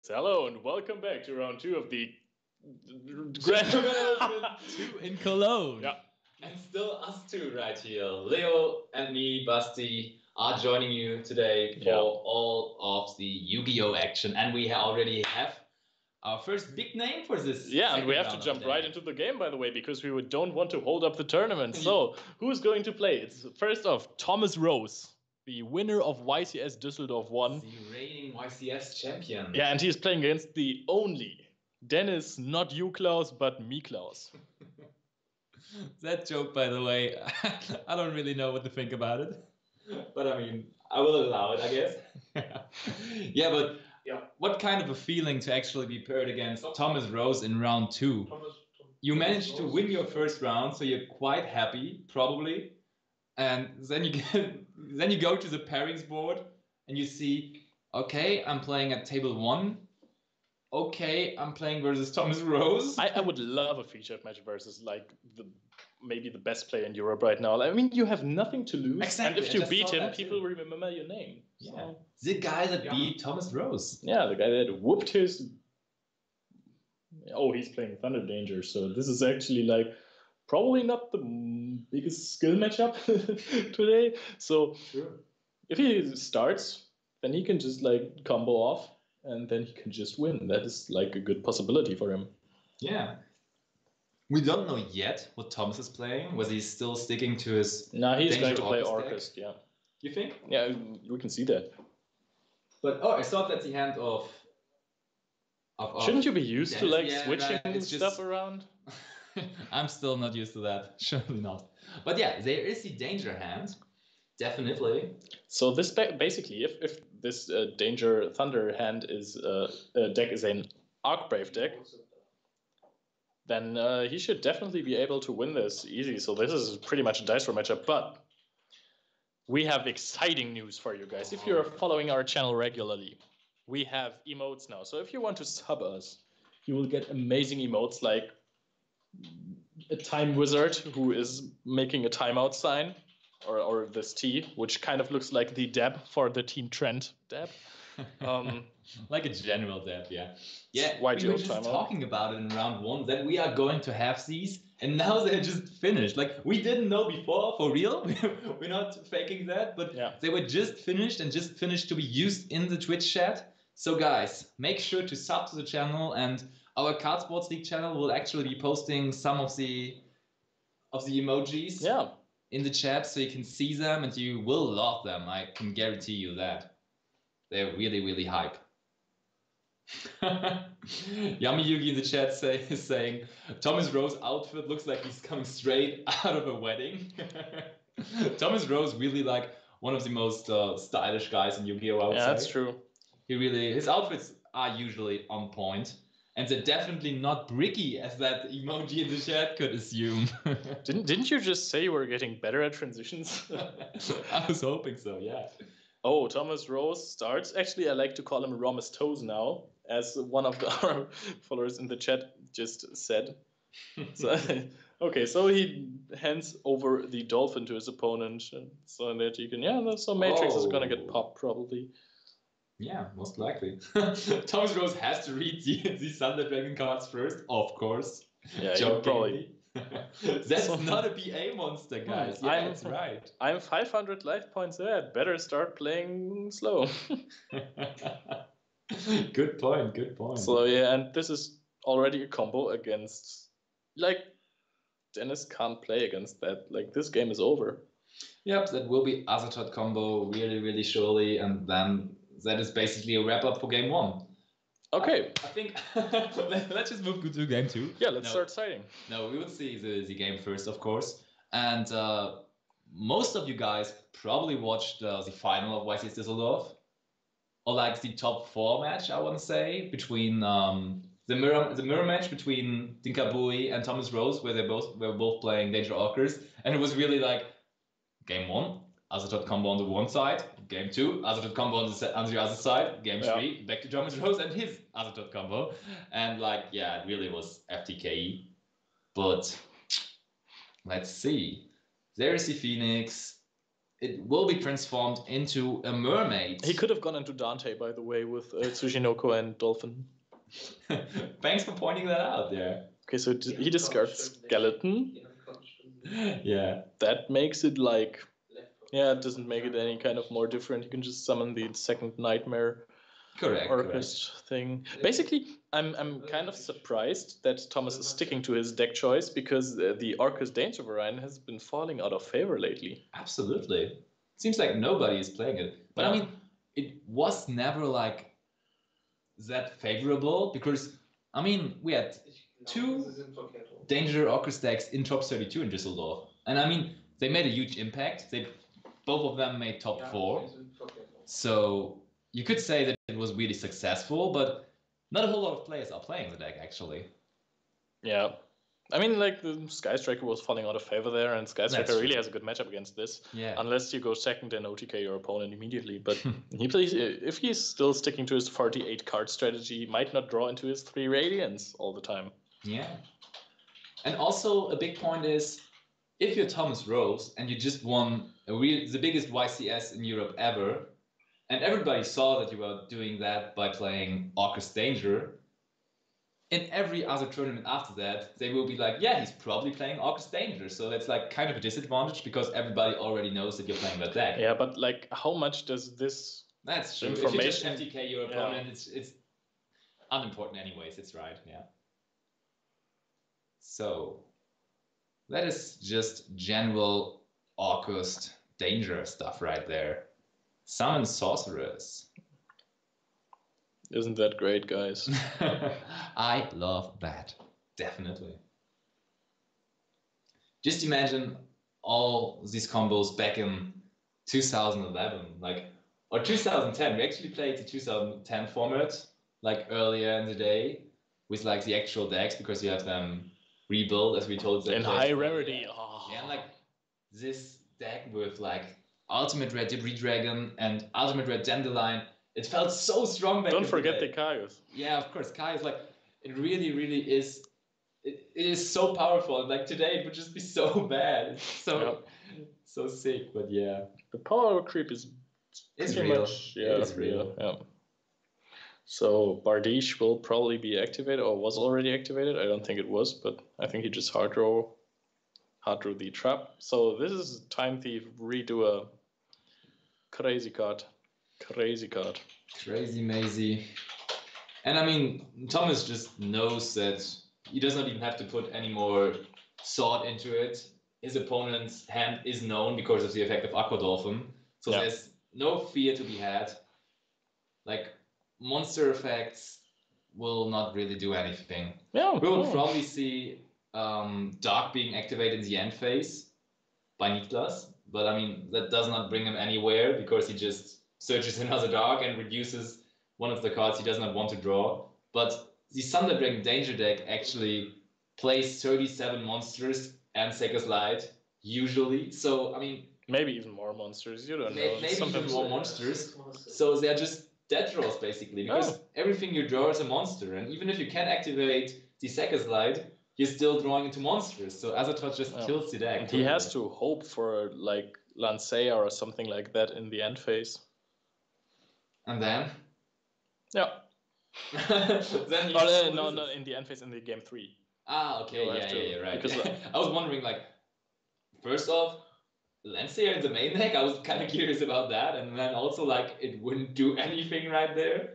Hello and welcome back to round 2 of the Grand 2 in Cologne. Yeah. And still us two right here. Leo and me, Basti, are joining you today for all of the Yu-Gi-Oh! Action. And we already have our first big name for this. Yeah, and we have to jump right into the game, by the way, because we don't want to hold up the tournament. So, who's going to play? It's first off Thomas Rose, the winner of YCS Düsseldorf 1. The reigning YCS champion. Yeah, and he's playing against the only Dennis, not you, Klaus, but me, Klaus. That joke, by the way, I don't really know what to think about it. But I mean, I will allow it, I guess. Yeah, but what kind of a feeling to actually be paired against Thomas Rose in round 2? You managed to win your first round, so you're quite happy, probably. And then you go to the pairings board and you see, okay, I'm playing at table 1. Okay, I'm playing versus Thomas Rose. I would love a featured match versus like maybe the best player in Europe right now. I mean, you have nothing to lose. Exactly. And if you beat him, people will remember your name. Yeah. So. The guy that beat Thomas Rose. Yeah, the guy that whooped his... Oh, he's playing Thunder Danger, so this is actually like probably not the biggest skill matchup today. So if he starts, then he can just like combo off and then he can just win. That is like a good possibility for him. Yeah. We don't know yet what Thomas is playing. Was he still sticking to his... No, he's going to play Orcust, yeah. You think? Yeah, we can see that. But, I thought that's the hand of Shouldn't you be used to like yeah, switching stuff around? I'm still not used to that. Surely not. But yeah, there is the danger hand. Definitely. So this basically, if this Danger Thunder hand is deck is an Arcbrave deck, then he should definitely be able to win this easy. So this is pretty much a dice roll matchup. But we have exciting news for you guys. If you're following our channel regularly, we have emotes now. So if you want to sub us, you will get amazing emotes like a time wizard who is making a timeout sign, or this T, which kind of looks like the dab for the Team Trent dab. Like a general dab, yeah. Yeah, we were just talking about it in round 1 that we are going to have these, and now they're just finished. Like, we didn't know before, for real. We're not faking that, but they were just finished and just finished to be used in the Twitch chat. So guys, make sure to sub to the channel, and our Card Sports League channel will actually be posting some of the emojis in the chat, so you can see them and you will love them. I can guarantee you that. They're really, really hype. Yummy Yugi in the chat is saying, Thomas Rose outfit looks like he's coming straight out of a wedding. Thomas Rose really like one of the most stylish guys in Yu-Gi-Oh! I would say. Yeah, that's true. His outfits are usually on point, and they're definitely not bricky as that emoji in the chat could assume. Didn't you just say you were getting better at transitions? I was hoping so, yeah. Oh, Thomas Rose starts. Actually, I like to call him Romus Toes now, as one of our followers in the chat just said. So, okay, so he hands over the dolphin to his opponent, so that you can, so Matrix is gonna get popped probably. Yeah, most likely. Thomas Rose has to read the Thunder Dragon cards first, of course. Yeah, probably. That's not a BA monster, guys. Yeah, that's right. I'm 500 life points there. Better start playing slow. Good point, good point. So yeah, and this is already a combo against, like, Dennis can't play against that. Like, this game is over. Yep, that will be Azatot combo really, really surely, and then that is basically a wrap-up for game 1. Okay. I think let's just move to game 2. Yeah, let's start citing. No, we would see the game first, of course. And most of you guys probably watched the final of YCS Düsseldorf, or like the top 4 match, I want to say, between the mirror match between Dinkabui and Thomas Rose, where they were both playing Danger Orcust, and it was really like game 1. Azatot combo on the one side, game 2, Azatot combo on the other side, game 3, back to Thomas Rose and his Azatot combo. And like, yeah, it really was FTKE. But let's see. There is the Phoenix. it will be transformed into a mermaid. He could have gone into Dante, by the way, with Tsushinoko and Dolphin. Thanks for pointing that out there. Okay, so he discards Skeleton. Yeah. That makes it like, yeah, it doesn't make it any kind of more different. You can just summon the second Nightmare Orcust thing. Basically, I'm kind of surprised that Thomas is sticking to his deck choice, because the Orcust Danger Variant has been falling out of favor lately. Absolutely. Seems like nobody is playing it. But I mean, it was never like that favorable, because I mean, we had 2 Danger Orcust decks in top 32 in Düsseldorf. And I mean, they made a huge impact. Both of them made top 4. So you could say that it was really successful, but not a whole lot of players are playing the deck, actually. Yeah. I mean, like, the Sky Striker was falling out of favor there, and Sky Striker really has a good matchup against this. Yeah. Unless you go second and OTK your opponent immediately. But he plays, if he's still sticking to his 48 card strategy, he might not draw into his 3 Radiants all the time. Yeah. And also, a big point is, if you're Thomas Rose and you just won the biggest YCS in Europe ever, and everybody saw that you were doing that by playing Orcust Danger, in every other tournament after that, they will be like, yeah, he's probably playing Orcust Danger. So that's like kind of a disadvantage, because everybody already knows that you're playing that deck. Yeah, but like, how much does this That's true. information... If you just FTK your opponent, it's unimportant anyways. It's right, yeah. So that is just general Orcust Danger stuff right there. Summon Sorceress. Isn't that great, guys? I love that. Definitely. Just imagine all these combos back in 2011, or 2010. We actually played the 2010 format, like earlier in the day, with like the actual decks, because you have them rebuild, as we told them. In high rarity. Oh. Yeah, and like this deck with like Ultimate Red Redragon and Ultimate Red Dandelion. It felt so strong back. Don't forget the Kaios. Yeah, of course. Kaios, like, it really, really is. It is so powerful. Like, today it would just be so bad. It's so sick. But yeah, the power creep is real. Much, yeah, it is real. Yeah. So Bardiche will probably be activated, or was already activated. I don't think it was, but I think he just hard drew the trap. So this is Time Thief redo a crazy card. Crazy card. Crazy mazy. And I mean, Thomas just knows that he does not even have to put any more thought into it. His opponent's hand is known because of the effect of Aqua Dolphin. So there's no fear to be had. Like, monster effects will not really do anything. Yeah, we will probably see Dark being activated in the end phase by Niklas. But I mean, that does not bring him anywhere, because he just searches another Dark and reduces one of the cards he does not want to draw. But the Thunder Dragon Danger deck actually plays 37 monsters and Sega's Light, usually. So, I mean... maybe even more monsters, you don't know. Maybe even more monsters. So they're just dead draws, basically, because everything you draw is a monster. And even if you can activate the Sega's Light, you're still drawing into monsters. So Azathoth just kills the deck. And he has to hope for, like, Lancea or something like that in the end phase. And then? Yeah. Then no, in the end phase, in the game 3. Ah, okay, yeah, right. Because I was wondering, like, first off, Lancea in the main deck, I was kind of curious about that, and then also, like, it wouldn't do anything right there.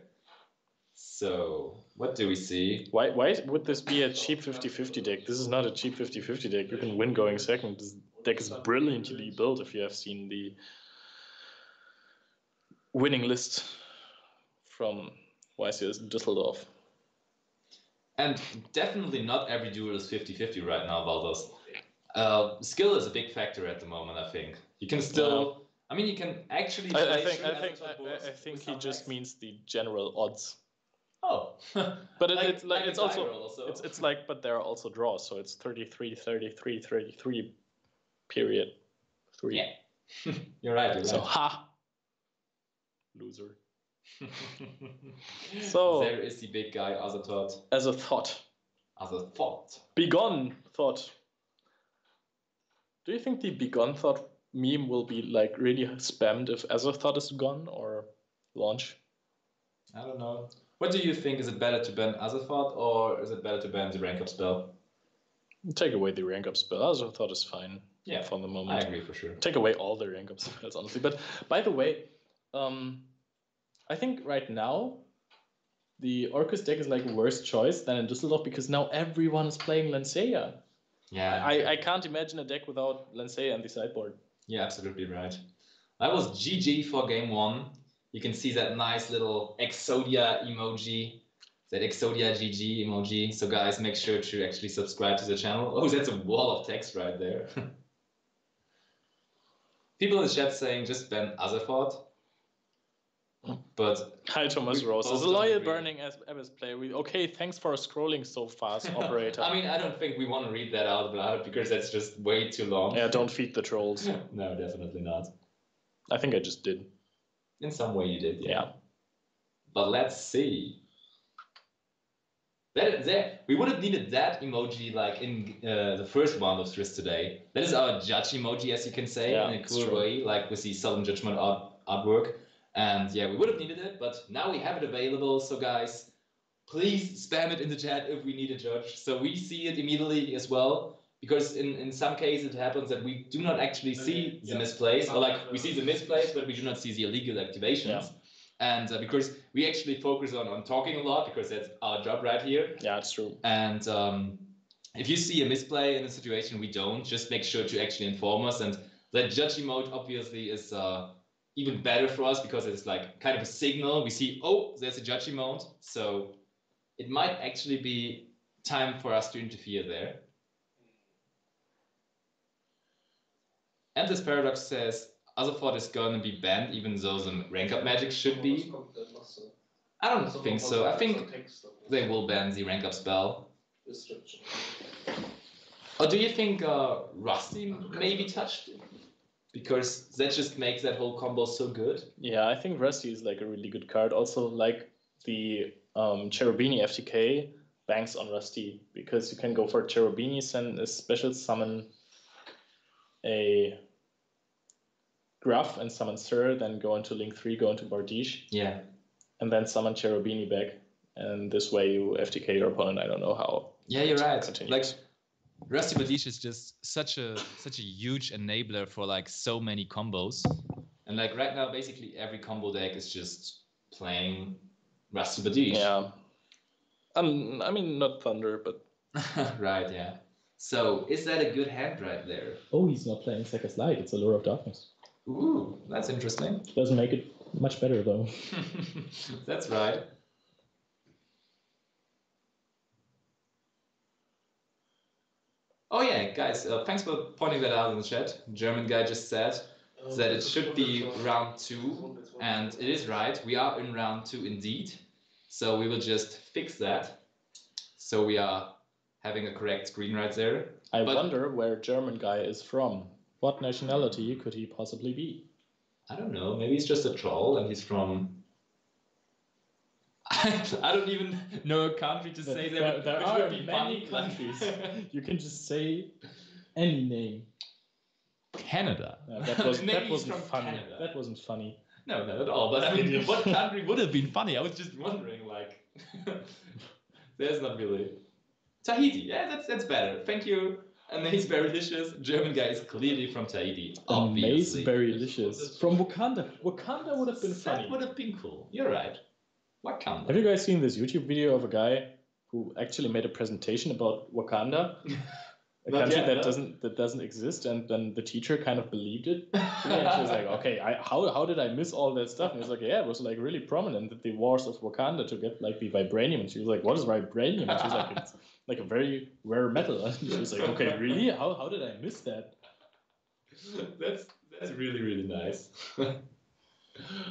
So, what do we see? Why would this be a cheap 50-50 deck? This is not a cheap 50-50 deck. You can win going second. This deck is brilliantly built, if you have seen the winning list from YCS Düsseldorf. And definitely not every duel is 50-50 right now, Valdos. Skill is a big factor at the moment, I think. You can still... I mean, you can actually... I think he just means the general odds. Oh. But it's also... It's like, but there are also draws, so it's 33, 33, 33, period. 3. Yeah. You're right. So, ha! Loser. So there is the big guy Azathoth. As a thought. Azathoth. Begone thought. Do you think the Begone thought meme will be like really spammed if Azathoth is gone or launch? I don't know. What do you think? Is it better to ban Azathoth or is it better to ban the rank up spell? Take away the rank up spell. Azathoth is fine. Yeah, for the I moment. agree for sure. Take away all the rank up spells, honestly. But by the way, I think right now the Orcus deck is like worse choice than in Düsseldorf because now everyone is playing Lancea. Yeah. I can't imagine a deck without Lancea and the sideboard. Yeah, absolutely right. That was GG for game 1. You can see that nice little Exodia emoji, that Exodia GG emoji. So guys, make sure to actually subscribe to the channel. Oh, that's a wall of text right there. People in the chat saying just ban Azathoth. But Hi, Thomas we Rose. both As a don't loyal agree. Burning MS player, okay, thanks for scrolling so fast, operator. I mean, I don't think we want to read that out loud because that's just way too long. Yeah, don't feed the trolls. No, definitely not. I think I just did. In some way you did, yeah. Yeah. But let's see. We would have needed that emoji like in the first round of Thriss today. That is our judge emoji, as you can say, Yeah, in a it's cool true. way, like with the Solemn Judgment artwork. And yeah, we would have needed it, but now we have it available. So guys, please spam it in the chat if we need a judge. So we see it immediately as well. Because in some cases it happens that we do not actually see the misplays, or like we see the misplays, but we do not see the illegal activations. Yeah. And because we actually focus on talking a lot, because that's our job right here. Yeah, it's true. And if you see a misplay in a situation we don't, just make sure to actually inform us. And that judge emote obviously is even better for us because it's like kind of a signal. We see, oh, there's a judge emote. So it might actually be time for us to interfere there. And this paradox says Azathoth is going to be banned, even though the rank up magic should be. I don't think so. I think they will ban the rank up spell. Or do you think Rusty may be touched? Because that just makes that whole combo so good. Yeah, I think Rusty is like a really good card. Also, like the Cherubini FTK banks on Rusty because you can go for Cherubini, send a special summon a Gruff and summon Sir, then go into Link 3, go into Bardiche. Yeah. And then summon Cherubini back. And this way you FTK your opponent. I don't know how. Yeah, you're right. Continues. Like Rusty Bardiche is just such a huge enabler for like so many combos. And like right now, basically every combo deck is just playing Rusty Bardiche. Yeah. I mean, not Thunder, but... Right, yeah. So, is that a good hand right there? Oh, he's not playing Sekka's Light. It's a Lure of Darkness. Ooh, that's interesting. Doesn't make it much better, though. That's right. Oh yeah, guys, thanks for pointing that out in the chat. German guy just said that it should be round 2, and it is right. We are in round 2 indeed. So we will just fix that. So we are having a correct screen right there. I wonder where German guy is from. What nationality could he possibly be? I don't know. Maybe he's just a troll and he's from... I don't even know a country to say that. There are many countries. You can just say any name. Canada. That wasn't funny. Canada. That wasn't funny. No, not at all. But I mean, what country would have been funny? I was just wondering, like... There's not really... Tahiti. Yeah, that's better. Thank you. Amaze Berrylicious. German guy is clearly from Tahiti. Amaze Obviously. Berrylicious. From Wakanda. Wakanda would have been funny. That would have been cool. You're right. Wakanda. Have you guys seen this YouTube video of a guy who actually made a presentation about Wakanda? A country that doesn't exist, and then the teacher kind of believed it. And she was like, "Okay, how did I miss all that stuff?" And he was like, "Yeah, it was like really prominent that the wars of Wakanda to get like the vibranium." And she was like, "What is vibranium?" And she was like, "It's like a very rare metal." And she was like, "Okay, really? How did I miss that?" That's really, really nice.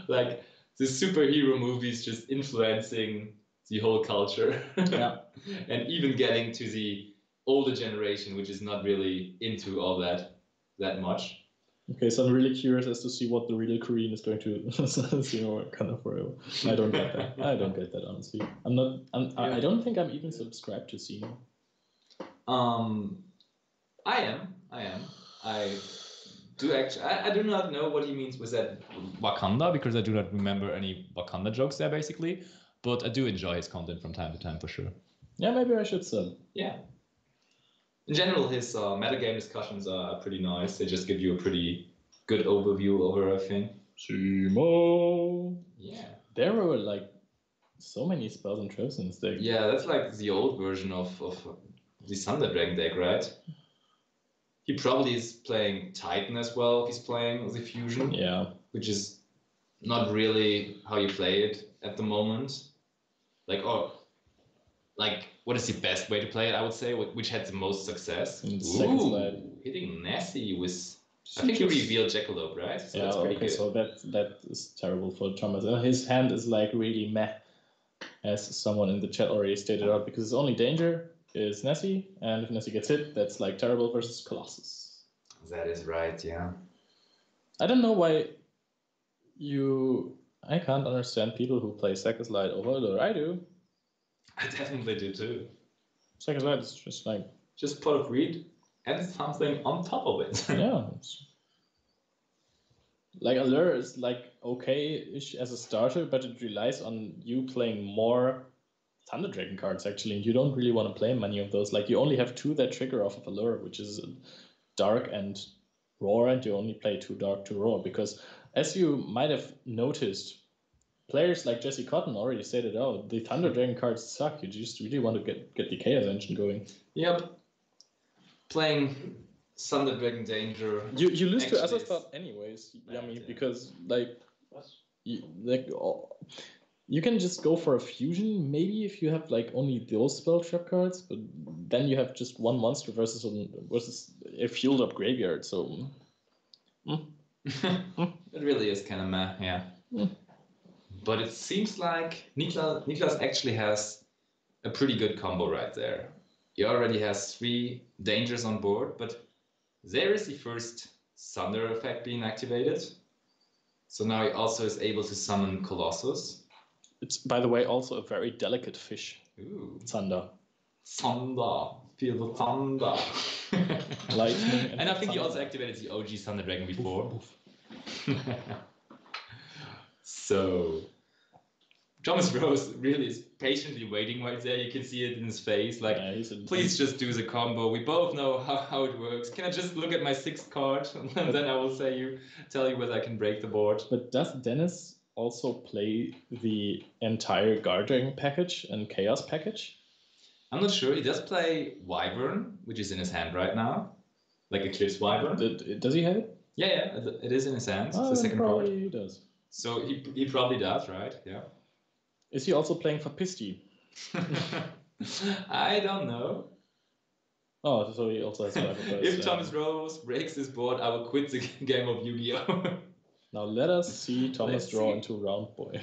Like the superhero movies just influencing the whole culture. Yeah. And even getting to the older generation, which is not really into all that much. Okay, so I'm really curious as to see what the real Korean is going to see Wakanda forever. I don't get that. I don't get that, honestly. I don't think I'm even subscribed to Sino. I am. I I do not know what he means with that Wakanda, because I do not remember any Wakanda jokes there, basically. But I do enjoy his content from time to time, for sure. Yeah, maybe I should sub. Yeah. In general, his metagame discussions are pretty nice. They just give you a pretty good overview over everything. Sumo. Yeah. There were like so many spells and traps in this deck. Yeah, that's like the old version of the Thunder Dragon deck, right? He probably is playing Titan as well if he's playing the Fusion. Yeah. Which is not really how you play it at the moment. What is the best way to play it, I would say, which had the most success? Second slide. Hitting Nessie with... I think he revealed Jackalope, right? So yeah, that's pretty okay, good. so that is terrible for Thomas. His hand is like really meh, as someone in the chat already stated out, because his only danger is Nessie, and if Nessie gets hit, that's like terrible versus Colossus. That is right, yeah. I don't know why I can't understand people who play Second Slide over Allure. I do. I definitely do too. Second Slide is just like... Just pot of greed and something on top of it. yeah. Like Allure is like okay-ish as a starter, but it relies on you playing more Thunder Dragon cards actually, and you don't really want to play many of those. Like you only have 2 that trigger off of Allure, which is Dark and Roar, and you only play 2 Dark, 2 Roar, because as you might have noticed, players like Jesse Cotton already stated out, the Thunder Dragon cards suck. You just really want to get the Chaos Engine going. Yep. Playing Thunder Dragon Danger. You lose to Azeroth anyways, Yummy, yeah. Because you can just go for a fusion maybe if you have like only those spell trap cards, but then you have just one monster versus a fueled up graveyard. So it really is kind of meh, yeah. But it seems like Niklas actually has a pretty good combo right there. He already has 3 dangers on board, but there is the first Thunder effect being activated. So now he also is able to summon Colossus. It's, by the way, also a very delicate fish. Ooh. Thunder. Thunder. Feel the thunder. Lightning. And I think he also activated the OG Thunder Dragon before. So... Thomas Rose really is patiently waiting right there. You can see it in his face. Like, yeah, please just do the combo. We both know how it works. Can I just look at my 6th card and then I will tell you whether I can break the board. But does Dennis also play the entire Guardian package and Chaos package? I'm not sure. He does play Wyvern, which is in his hand right now, like Eclipse Wyvern. Does he have it? Yeah, it is in his hand. Oh, it's the second card. He does. So he probably does, right? Yeah. Is he also playing for Pisti? I don't know. Oh, so he also has If Thomas Rose breaks this board, I will quit the game of Yu-Gi-Oh! Now let us see Thomas draw into Round Boy.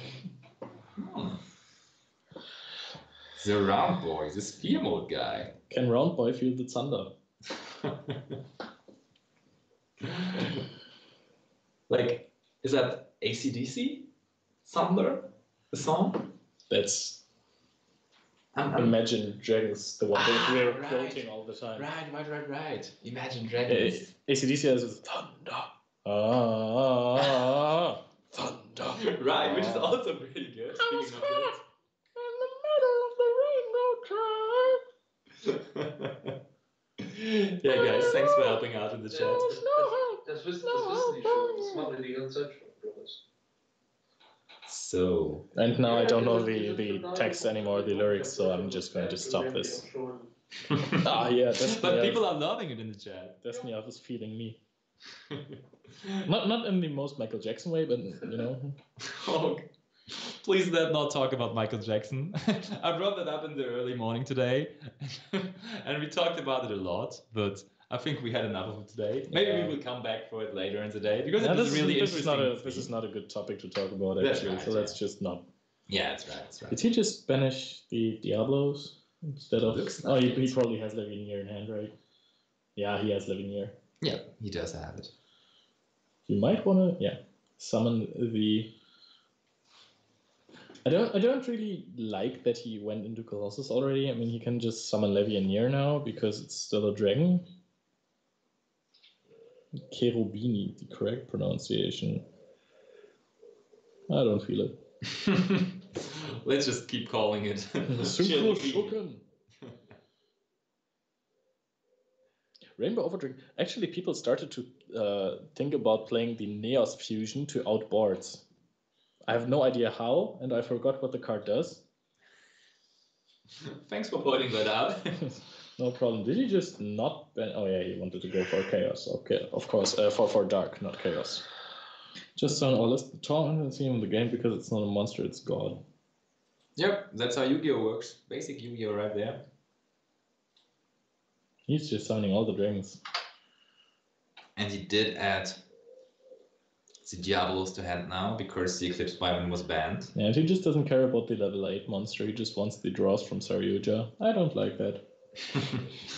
The Round Boy, the Spear Mode guy. Can Round Boy feel the thunder? Like, is that AC/DC? Thunder? The song? That's Imagine Dragons, the one that we're quoting all the time. Right. Imagine Dragons. AC/DC has thunder. Thunder. Right, which is also pretty good. Speaking of that. In the middle of the rainbow track. Yeah, guys, thanks for helping out in the chat. Das wissen die schon. Das machen wir die ganze Zeit schon. So. And now I don't know the text anymore, the lyrics, so I'm just going to stop this. Yeah, but people are loving it in the chat. Destiny Elf is feeding me. Not in the most Michael Jackson way, but you know. Oh, please let not talk about Michael Jackson. I brought that up in the early morning today, and we talked about it a lot, but I think we had enough of it today. Maybe we will come back for it later in the day, because it is really interesting. This is not a good topic to talk about, actually, right, so let's just not. Yeah, that's right. Did he just banish the Diablos instead of... he probably has Levinier in hand, right? Yeah, he has Levinier. Yeah, he does have it. You might want to, summon the... I don't really like that he went into Colossus already. I mean, he can just summon Levinier now, because it's still a dragon. Cherubini, the correct pronunciation. I don't feel it. Let's just keep calling it. Synchro Shogun. Rainbow Overdrive. Actually, people started to think about playing the Neos Fusion to outboards. I have no idea how, and I forgot what the card does. Thanks for pointing that out. No problem. Did he just not ban? Oh yeah, he wanted to go for chaos. Okay, of course, for dark, not chaos. Just on our list, the tournament team in the game because it's not a monster, it's God. Yep, that's how Yu-Gi-Oh works. Basic Yu-Gi-Oh right there. He's just summoning all the dragons. And he did add the Diablos to hand now because the Eclipse Wyvern was banned. Yeah, and he just doesn't care about the level 8 monster, he just wants the draws from Saryuja. I don't like that.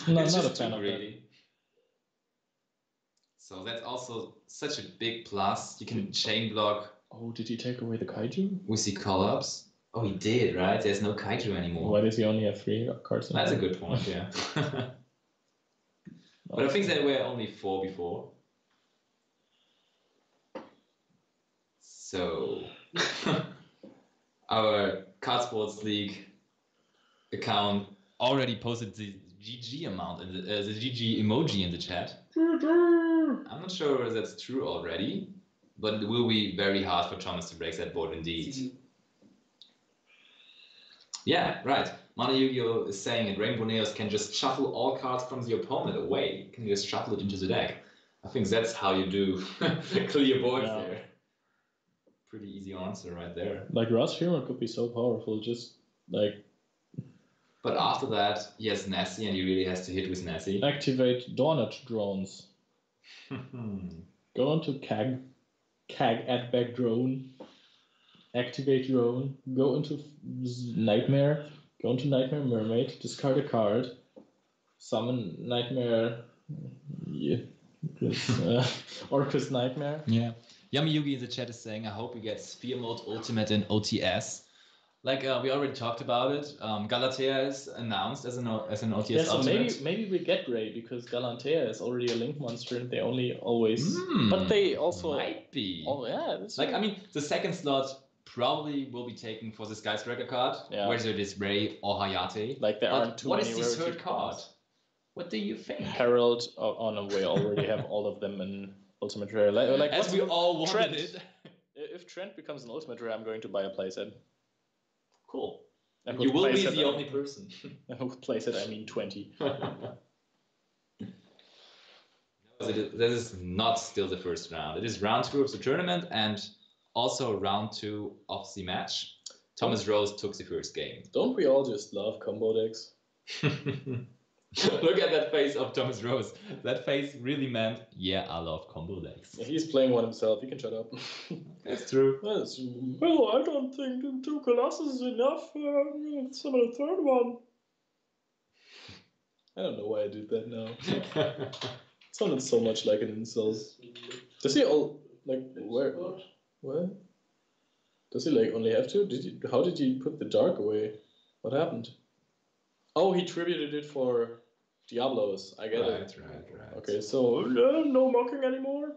No, It's not a just fan too of greedy. So that's also such a big plus. You can chain block. Oh, did he take away the kaiju? with the call-ups. Oh, he did, right? There's no kaiju anymore. Why does he only have 3 cards in That's a hand? good point, yeah. But I think there were only 4 before. So, our Card Sports League account already posted the GG amount, in the GG emoji in the chat. I'm not sure if that's true already, but it will be very hard for Thomas to break that board indeed. Yeah, right. Mana Yu-Gi-Oh! Is saying that Rainbow Neos can just shuffle all cards from the opponent away. You can just shuffle it into the deck. I think that's how you do clear boards there. Pretty easy answer right there. Like, Rush Hero could be so powerful, just like... But after that, he has Nessie and he really has to hit with Nessie. Activate Dornat drones. Go into CAG, add back drone. Activate drone. Go into Nightmare. Go into Nightmare Mermaid. Discard a card. Summon Nightmare. Yeah. Orcus Nightmare. Yeah. Yami Yugi in the chat is saying, I hope we get Sphere Mode Ultimate in OTS. Like we already talked about it. Galatea is announced as an OTS yeah, so Ultimate. maybe we get Ray because Galantea is already a Link monster and they only always. But they also might be. Oh yeah, that's like I mean, the second slot probably will be taken for this Sky Striker card, whether it is Ray or Hayate. Like there aren't too many. What is the third card? What do you think? Herald. Oh no, we already have all of them in Ultimate Rare. Like as we all wanted Trent. it. If Trent becomes an Ultimate Rare, I'm going to buy a playset. Cool. You will be the only person. With playset, I mean 20. That is not still the first round. It is round 2 of the tournament and also round 2 of the match. Thomas Rose took the first game. Don't we all just love combo decks? Look at that face of Thomas Rose. That face really meant, yeah, I love combo decks. Yeah, he's playing one himself. He can shut up. That's true. Well, I don't think 2 Colossus is enough. Summon a third one. I don't know why I did that now. It sounded so much like an insult. Does he all like where? What? Does he like only have to? How did he put the dark away? What happened? Oh, he tributed it for Diablos. I get it. Right. Okay, so no mocking anymore.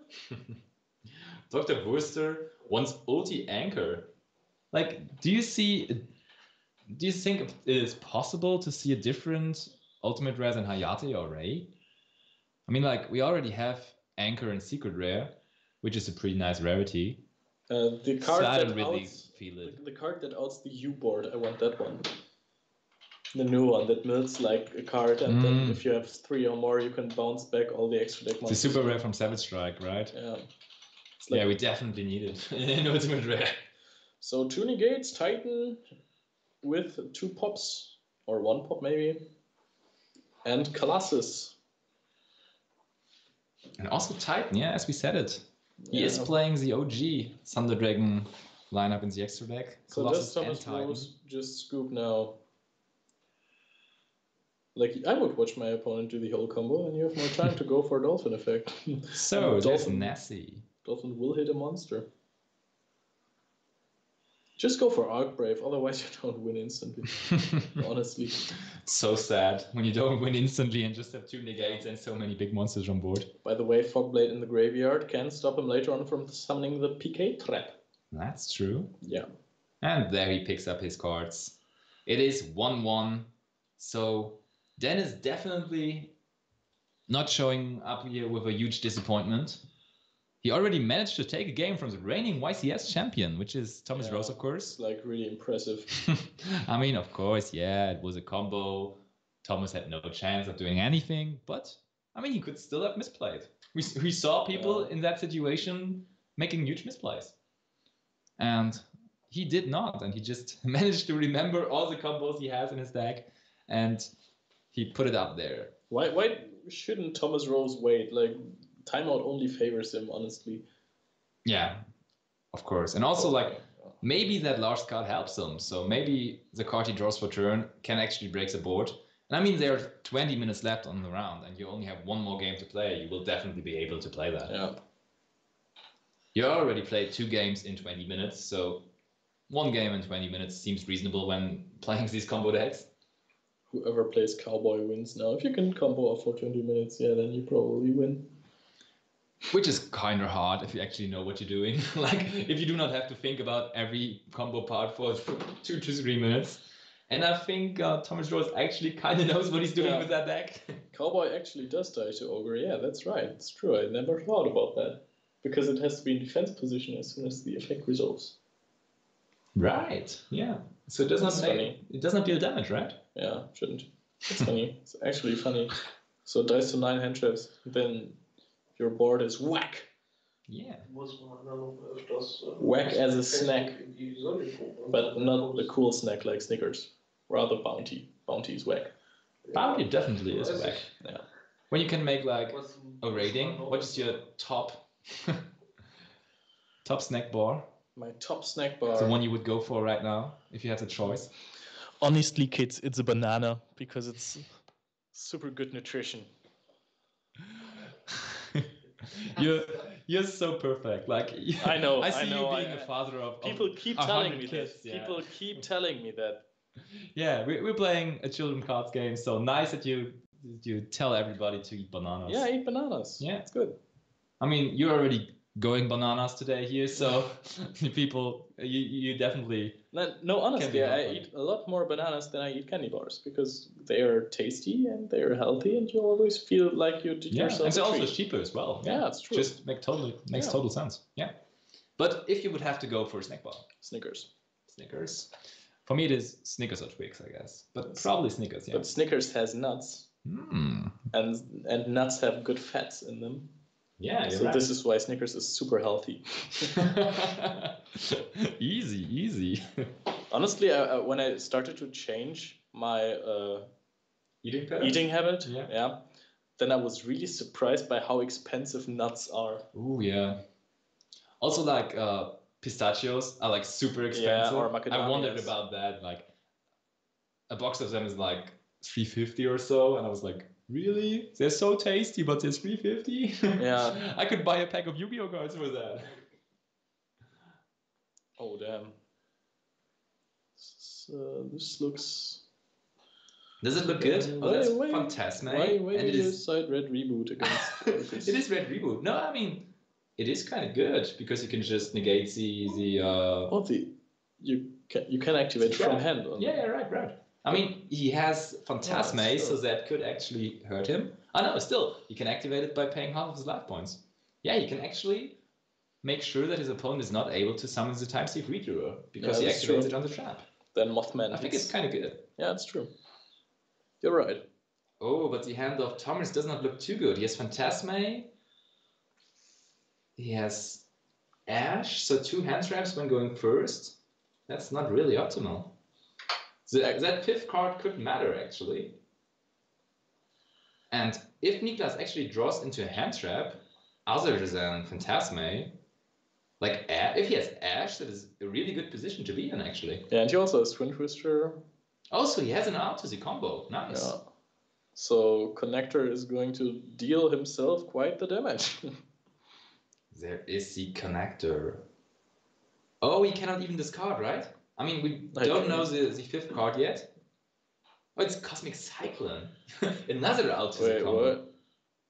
Dr. Wurster wants ulti anchor. Like, do you think it is possible to see a different Ultimate Rare than Hayate or Ray? I mean, like, we already have Anchor and Secret Rare, which is a pretty nice rarity. The card so I that don't really outs, feel it. The card that outs the U board, I want that one. The new one that mills like a card, and then if you have 3 or more, you can bounce back all the extra deck monsters. The super rare from Savage Strike, right? Yeah. Yeah, we definitely need it in Ultimate Rare. So 2 negates, Titan with 2 pops, or 1 pop maybe, and Colossus. And also Titan, yeah, as we said it. He is playing the OG Thunder Dragon lineup in the extra deck. So Colossus does Thomas Rose just scoop now? Like, I would watch my opponent do the whole combo, and you have more time to go for a Dolphin effect. So, there's Nessie. Dolphin will hit a monster. Just go for Arc Brave, otherwise you don't win instantly. Honestly. So sad when you don't win instantly and just have 2 negates and so many big monsters on board. By the way, Fogblade in the graveyard can stop him later on from summoning the PK trap. That's true. Yeah. And there he picks up his cards. It is 1-1. So Dennis definitely not showing up here with a huge disappointment. He already managed to take a game from the reigning YCS champion, which is Thomas Rose, of course. It's like really impressive. I mean, of course, yeah, it was a combo. Thomas had no chance of doing anything, but I mean, he could still have misplayed. We saw people in that situation making huge misplays. And he did not, and he just managed to remember all the combos he has in his deck, and he put it up there. Why shouldn't Thomas Rose wait? Like, timeout only favors him, honestly. Yeah, of course. And also, like, maybe that last card helps him. So maybe the card he draws for turn can actually break the board. And I mean, there are 20 minutes left on the round, and you only have 1 more game to play. You will definitely be able to play that. Yeah. You already played 2 games in 20 minutes, so 1 game in 20 minutes seems reasonable when playing these combo decks. Whoever plays Cowboy wins now. If you can combo off for 20 minutes, yeah, then you probably win. Which is kind of hard if you actually know what you're doing. Like, if you do not have to think about every combo part for 2 to 3 minutes. And I think Thomas Rose actually kind of knows what he's doing with that deck. Cowboy actually does die to Ogre. Yeah, that's right. It's true. I never thought about that. Because it has to be in defense position as soon as the effect resolves. Right. Yeah. So it does not deal damage, right? Yeah, shouldn't. It's funny. It's actually funny. So dice to 9 hand traps, then your board is whack. Yeah. Whack as a snack. But not the cool snack like Snickers. Rather Bounty. Bounty is whack. Bounty definitely is whack. Yeah. When you can make like a rating, what is your top snack bar? My top snack bar. The one you would go for right now if you had the choice. Honestly, kids, it's a banana because it's super good nutrition. You're so perfect. Like I know. I see know, you being a father of people keep telling me kids, this. Yeah. People keep telling me that. Yeah, we're playing a children cards game, so nice that you tell everybody to eat bananas. Yeah, eat bananas. Yeah, it's good. I mean, you're already going bananas today here, so people, you definitely. No, honestly, I eat a lot more bananas than I eat candy bars because they are tasty and they are healthy, and you always feel like you did yourself. And it's also cheaper as well. Yeah, that's true. Just makes total sense. Yeah. But if you would have to go for a snack bar, Snickers. For me, it is Snickers or Twix, I guess, but probably Snickers. Yeah. But Snickers has nuts, and nuts have good fats in them. Yeah, so this is why Snickers is super healthy. Easy. Honestly, when I started to change my eating habit, then I was really surprised by how expensive nuts are. Ooh, yeah. Also, like pistachios are like super expensive. Yeah, or macadamias. I wondered about that. Like a box of them is like $3.50 or so, and I was like, really? They're so tasty, but they're $3.50? Yeah. I could buy a pack of Yu-Gi-Oh cards for that. Oh, damn. This looks... Does it look good? Oh, that's Phantasme. Why did you decide Red Reboot against... It is Red Reboot. No, I mean, it is kind of good, because you can just negate you can activate from hand. Yeah, right. I mean, he has Phantasme, so that could actually hurt him. Oh no, still, he can activate it by paying half of his life points. Yeah, he can actually make sure that his opponent is not able to summon the Time Thief Redrawer, because he activates it on the trap. Then Mothman. I think it's kind of good. Yeah, it's true. You're right. Oh, but the hand of Thomas does not look too good. He has Phantasme. He has Ash, so 2 hand traps when going first. That's not really optimal. That 5th card could matter, actually. And if Niklas actually draws into a hand trap, other than Phantasme, like if he has Ash, that is a really good position to be in, actually. Yeah, and he also has Twin Twister. Also, he has an Artisy combo. Nice. Yeah. So Connector is going to deal himself quite the damage. There is the Connector. Oh, he cannot even discard, right? I mean, we I don't can. know the fifth card yet. Oh, it's Cosmic Cyclone. Another Altuzi Wait, combo.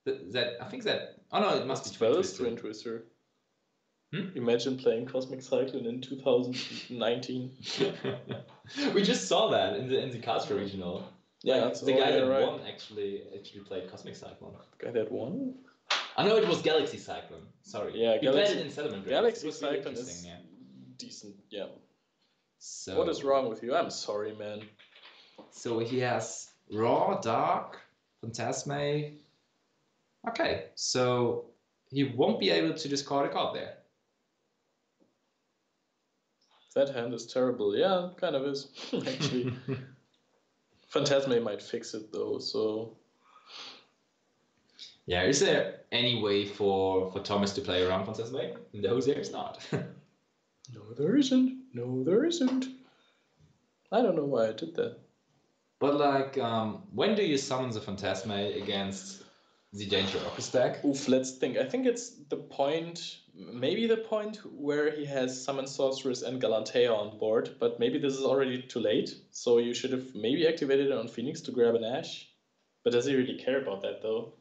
what? I think that. Oh no, it must That's be Twin 12 Twister. Twin Twister. Hmm? Imagine playing Cosmic Cyclone in 2019. We just saw that in the Castro regional. Yeah, Like, that's the guy that right. won actually played Cosmic Cyclone. The guy that won? I know it was Galaxy Cyclone. Sorry. Yeah, he played it in Settlement Race. Galaxy It was really Cyclone is interesting, yeah. decent. Yeah. So What is wrong with you? I'm sorry, man. So he has Raw, Dark, Phantasme. Okay, so he won't be able to discard a card there. That hand is terrible. Yeah, kind of is, actually. Phantasme might fix it, though, so... Yeah, is there any way for Thomas to play around Phantasme? No, there's not. No, there isn't. No, there isn't. I don't know why I did that. But like, when do you summon the Phantasme against the Danger Orcus deck? Oof, let's think. I think it's the point, maybe the point where he has Summon Sorceress and Galantea on board, but maybe this is already too late, so you should have maybe activated it on Phoenix to grab an Ash. But does he really care about that, though?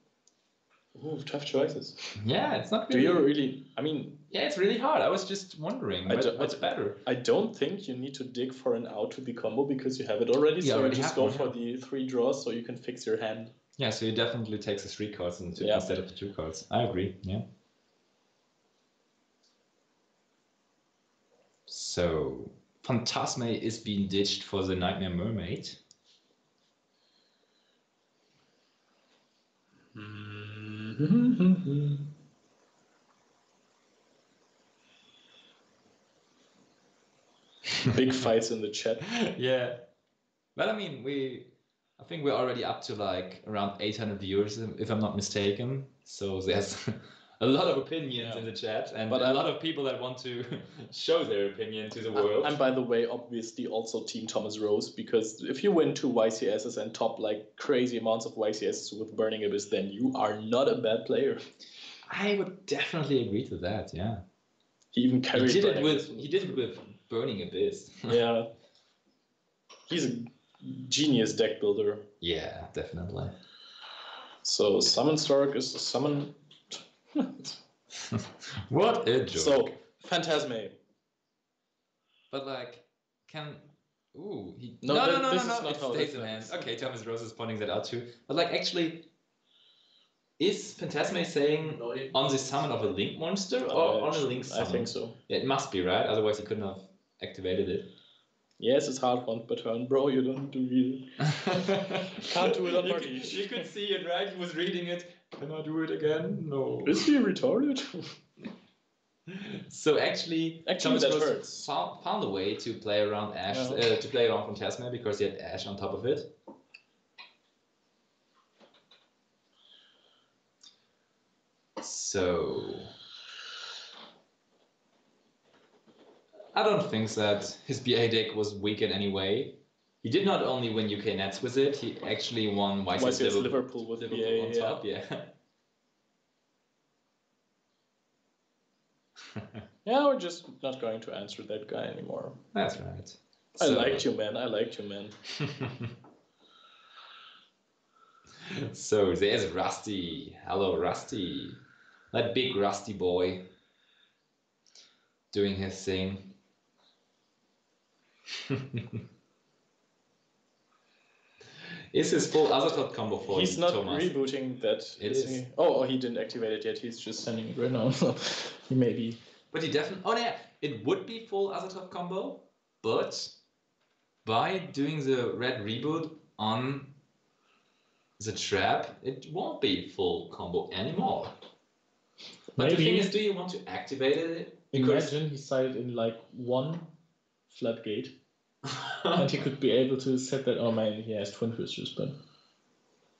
Ooh, tough choices. Yeah, it's not Do really... you really... I mean... Yeah, it's really hard. I was just wondering what's better. I don't think you need to dig for an out to the combo because you have it already, You so already you just have go one, for yeah. the 3 draws so you can fix your hand. Yeah, so you definitely take the 3 cards Yeah. instead of the 2 cards. I agree, yeah. So, Phantasme is being ditched for the Nightmare Mermaid. Big fights in the chat. Yeah. Well, I mean, I think we're already up to like around 800 viewers, if I'm not mistaken. So there's a lot of opinions in the chat, and a lot of people that want to show their opinion to the world. I'm, by the way, obviously also Team Thomas Rose, because if you win 2 YCSs and top like crazy amounts of YCSs with Burning Abyss, then you are not a bad player. I would definitely agree to that, yeah. He even carried He did it with Burning Abyss. Yeah. He's a genius deck builder. Yeah, definitely. So Summon Stork is a summon. What a joke. So Phantasme. But like, can... Ooh, he... No, No, this is not it how stays this in hand. works. Okay, Thomas Rose is pointing that out too. But like, actually, is Phantasme saying on the summon of a Link monster or on a Link summon? I think so. Yeah, it must be, right? Otherwise he couldn't have activated it. Yes, it's hard one per turn, bro. You don't do it. Can't do it on Marquise. You could see it, right? He was reading it. Can I do it again? No. Is he retarded? So actually Thomas that Rose hurts. found a way to play around Ash, to play around Phantasme because he had Ash on top of it. So I don't think that his BA deck was weak in any way. He did not only win UK Nets with it, he actually won YCS Liverpool with Liverpool BA, on top, yeah. Yeah, we're just not going to answer that guy anymore. That's right. I liked you, man. I liked you, man. So there's Rusty. Hello, Rusty. That big Rusty boy doing his thing. Is his full Azathoth combo for He's you, not Thomas? rebooting that. It is is. he? Oh, he didn't activate it yet. He's just sending it right now. So he may be. But he definitely... Oh, yeah. It would be full Azathoth combo, but by doing the red reboot on the trap, it won't be full combo anymore. But the thing is, do you want to activate it? Because... Imagine he sided in like 1 flat gate. And he could be able to set that. Oh man, he has Twin Twisters, but.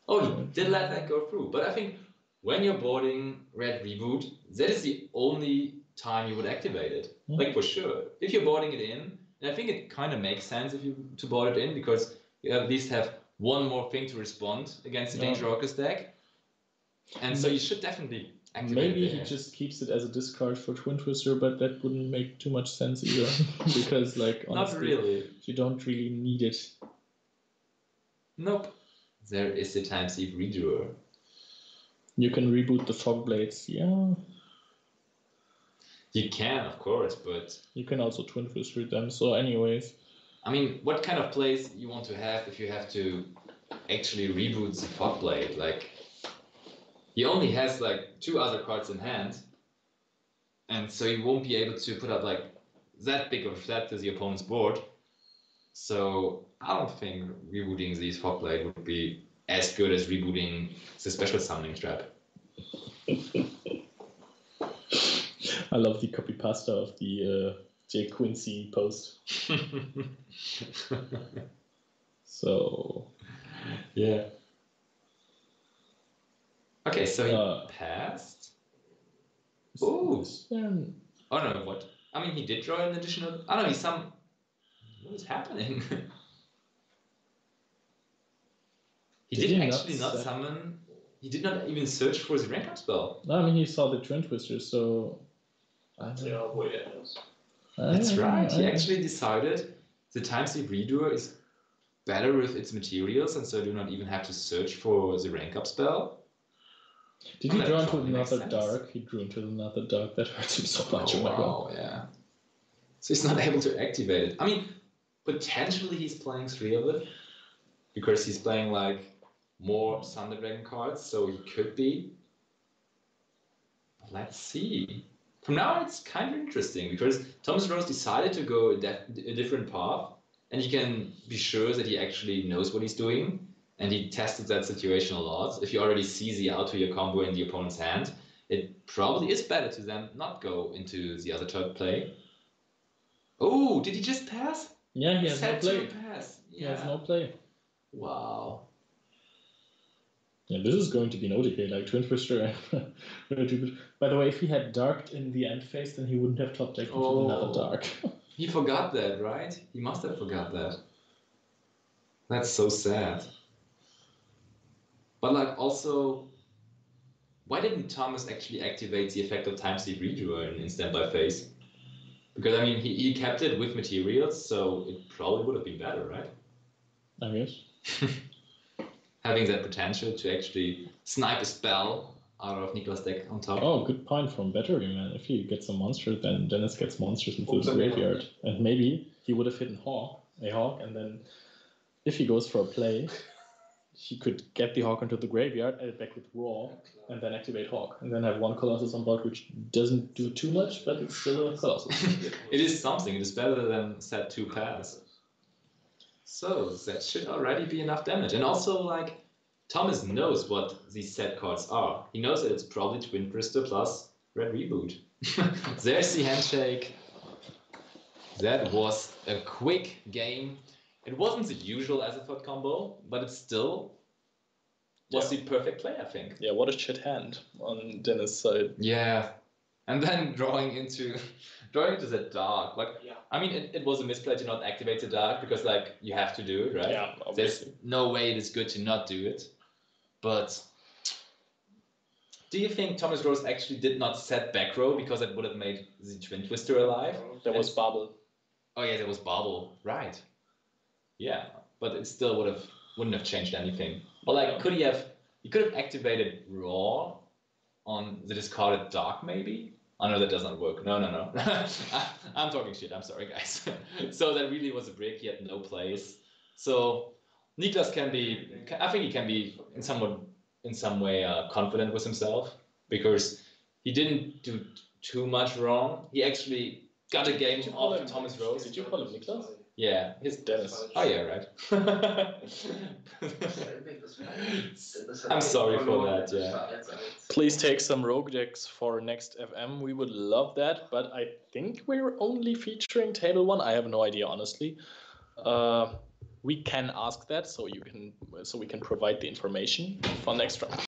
Oh, he did let that go through. But I think when you're boarding Red Reboot, that is the only time you would activate it. Like for sure. If you're boarding it in, and I think it kind of makes sense if you to board it in because you at least have one more thing to respond against the Danger Orcus deck. And so you should definitely Maybe he just keeps it as a discard for Twin Twister, but that wouldn't make too much sense either. Because, like, honestly, Not really. you don't really need it. Nope. There is a time sleep redrawer. You can reboot the Fog Blades, yeah. You can, of course, but You can also Twin Twister them, so anyways. I mean, what kind of plays you want to have if you have to actually reboot the Fog Blade? Like, he only has like 2 other cards in hand, and so he won't be able to put up like that big of a threat to the opponent's board. So I don't think rebooting these Fog Blade would be as good as rebooting the special summoning trap. I love the copy pasta of the Jay Quincy post. So yeah. Okay, so he passed. Ooh. Oh no, what? I mean, he did draw an additional. I don't know. What is happening? He did actually not summon. He did not even search for the rank up spell. No, I mean he saw the Twin Twister, so. That's right. He actually decided the time sleep redoer is better with its materials, and so do not even have to search for the rank up spell. Did he draw into another dark? He drew into another dark. That hurts him so much. Oh wow, yeah. So he's not able to activate it. I mean, potentially he's playing 3 of it because he's playing like more Thunder Dragon cards, so he could be. Let's see. From now it's kind of interesting because Thomas Rose decided to go a different path, and you can be sure that he actually knows what he's doing, and he tested that situation a lot. If you already see the out to your combo in the opponent's hand, it probably is better to then not go into the other third play. Oh, did he just pass? Yeah, he has no play. Pass. Yeah. He has no play. Wow. Yeah, this is going to be an OTK, like Twin Twister. By the way, if he had darked in the end phase, then he wouldn't have top decked into another dark. He forgot that, right? He must have forgot that. That's so sad. But like also, why didn't Thomas actually activate the effect of Time Sleep Redrawer in standby phase? Because I mean, he kept it with materials, so it probably would have been better, right? I guess. Having that potential to actually snipe a spell out of Niklas' deck on top. Oh, good point from Battery Man. If he gets a monster, then Dennis gets monsters into the graveyard. And maybe he would have hit a hawk, and then if he goes for a play, he could get the hawk into the graveyard, add it back with Raw, and then activate hawk. And then have 1 Colossus on board, which doesn't do too much, but it's still a Colossus. It is something. It is better than set 2 pass. So that should already be enough damage. And also, like, Thomas knows what these set cards are. He knows that it's probably Twin Twister plus Red Reboot. There's the handshake. That was a quick game. It wasn't the usual Azathoth combo, but it still was the perfect play, I think. Yeah, what a shit hand on Dennis' side. Yeah. And then drawing into the dark. Like, I mean, it was a misplay to not activate the dark because, like, you have to do it, right? Yeah, obviously. There's no way it is good to not do it. But do you think Thomas Rose actually did not set back row because it would have made the Twin Twister alive? There was Bubble. Oh yeah, there was Bubble. Right. Yeah, but it still wouldn't have changed anything. Or like, could he could have activated Raw on the discarded dark maybe? Oh no, that does not work. No. I'm talking shit. I'm sorry, guys. So that really was a break. He had no place. So Niklas I think he can be in some way confident with himself because he didn't do too much wrong. He actually got a game off Thomas Rose. Did you call him Niklas? Yeah, His Dennis. Oh yeah, right. I'm sorry for that, yeah. Please take some rogue decks for next FM. We would love that, but I think we're only featuring table 1. I have no idea, honestly. We can ask that, so we can provide the information for next round.